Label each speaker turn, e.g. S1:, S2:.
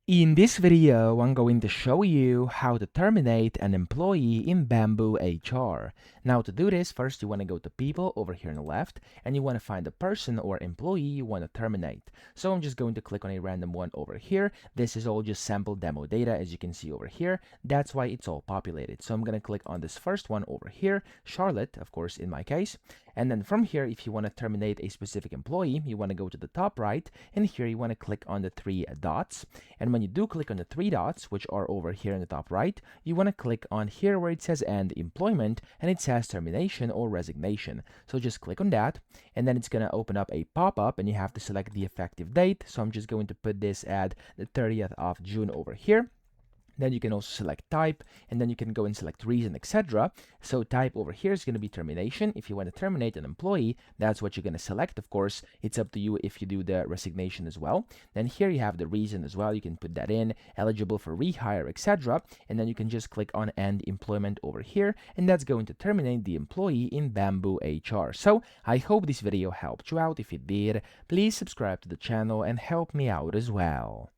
S1: In this video, I'm going to show you how to terminate an employee in BambooHR. Now to do this, first you want to go to People over here on the left, and you want to find the person or employee you want to terminate. So I'm just going to click on a random one over here. This is all just sample demo data, as you can see over here. That's why it's all populated. So I'm going to click on this first one over here, Charlotte, of course, in my case. And then from here, if you want to terminate a specific employee, you want to go to the top right, and here you want to click on the three dots. And when you do click on the three dots, which are over here in the top right, you want to click on here where it says End Employment, and it says Termination or Resignation. So just click on that, and then it's going to open up a pop-up, and you have to select the effective date. So I'm just going to put this at the 30th of June over here. Then you can also select type, and then you can go and select reason, etc. So type over here is going to be termination. If you want to terminate an employee, that's what you're going to select. Of course, it's up to you if you do the resignation as well. Then here you have the reason as well. You can put that in, eligible for rehire, etc. And then you can just click on end employment over here, and that's going to terminate the employee in BambooHR. So I hope this video helped you out. If it did, please subscribe to the channel and help me out as well.